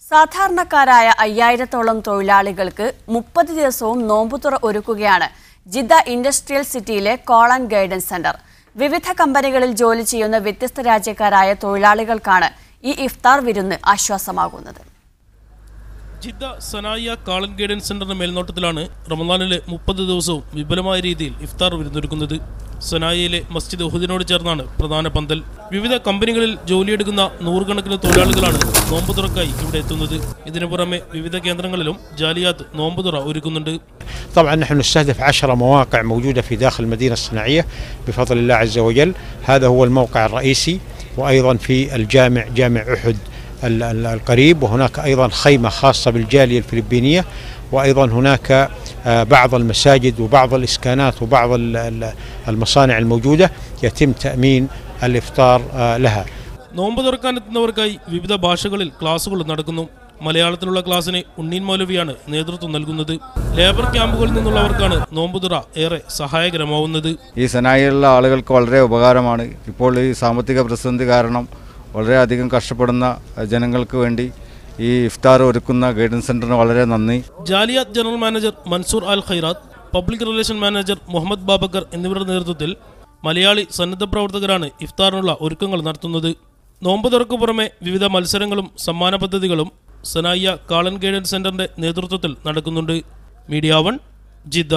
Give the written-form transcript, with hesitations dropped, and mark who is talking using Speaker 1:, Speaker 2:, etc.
Speaker 1: സാധാരണക്കാരായ 5000-ഓളം തൊഴിലാളികൾക്ക് 30 ദിവസവും നോമ്പുതുറ ഒരുക്കുകയാണ് ജിദ്ദ ഇൻഡസ്ട്രിയൽ സിറ്റിയിലെ കോൾ ആൻഡ് ഗൈഡൻസ് സെന്റർ. വിവിധ കമ്പനികളിൽ ജോലി ചെയ്യുന്ന വ്യത്യസ്ത രാജ്യക്കാരായ തൊഴിലാളികൾക്കാണ് ഈ ഇഫ്താർ വിരുന്ന് ആശ്വാസമാകുന്നത്.
Speaker 2: Jeddah Sanaya call and guidance സെന്ററിന്റെ മേൽനോട്ടത്തിലാണ് റമദാനിലെ 30 ദിവസവും വിപുലമായ രീതിയിൽ ഇഫ്താർ വിരുന്നൊരുക്കുന്നത്. സനായയിലെ മസ്ജിദ് ഉഹുദിനോട് ചേർന്നാണ് പ്രധാന പന്തൽ. വിവിധ കമ്പനികളിൽ ജോലിയെടുക്കുന്ന നൂറുകണക്കിന് തൊഴിലാളികളാണ് നോമ്പുതുറക്കായി ഇവിടെ എത്തുന്നത്. ഇതിനു പുറമെ വിവിധ കേന്ദ്രങ്ങളിലും ജാലിയാത്ത് നോമ്പുതുറ ഒരുക്കുന്നുണ്ട്.
Speaker 3: طبعا نحن نستهدف 10 مواقع موجودة في داخل المدينة الصناعية بفضل الله عز وجل. هذا هو الموقع الرئيسي، وأيضا في جامع أحد القريب، وهناك أيضا خيمة خاصة بالجالية الفلبينية، وأيضا هناك بعض المساجد وبعض الإسكانات وبعض المصانع الموجودة يتم تأمين الإفطار لها.
Speaker 2: നോമ്പ് തുറക്കാനെത്തുന്നവർക്കായി വിവിധ ഭാഷകളിൽ ക്ലാസുകൾ നടക്കുന്നു. മലയാളത്തിലുള്ള ക്ലാസ്സിന് ഉണ്ണീൻ മൗലവിയാണ് നേതൃത്വം നൽകുന്നത്. ലേബർ ക്യാമ്പുകളിൽ നിന്നുള്ളവർക്കാണ് നോമ്പുതുറ ഏറെ സഹായകരമാവുന്നത്.
Speaker 4: ഈ സനായിലുള്ള ആളുകൾക്ക് വളരെ ഉപകാരമാണ്. ഇപ്പോൾ ഈ സാമ്പത്തിക പ്രതിസന്ധി കാരണം വളരെയധികം കഷ്ടപ്പെടുന്ന ജനങ്ങൾക്ക് വേണ്ടി ഈ ഇഫ്താർ ഒരുക്കുന്ന ഗൈഡൻസ് സെന്ററിന് വളരെ നന്ദി.
Speaker 2: ജാലിയാത്ത് ജനറൽ മാനേജർ മൻസൂർ അൽ ഖൈറാത്ത്, പബ്ലിക് റിലേഷൻ മാനേജർ മുഹമ്മദ് ബാബക്കർ എന്നിവരുടെ നേതൃത്വത്തിൽ മലയാളി സന്നദ്ധ പ്രവർത്തകരാണ് ഇഫ്താറിനുള്ള ഒരുക്കങ്ങൾ നടത്തുന്നത്. നോമ്പ് തുറക്കു പുറമെ വിവിധ മത്സരങ്ങളും സമ്മാന പദ്ധതികളും സനായ കോൾ ആൻഡ് ഗൈഡൻസ് സെന്ററിന്റെ നേതൃത്വത്തിൽ നടക്കുന്നുണ്ട്. Media 1 Jeddah.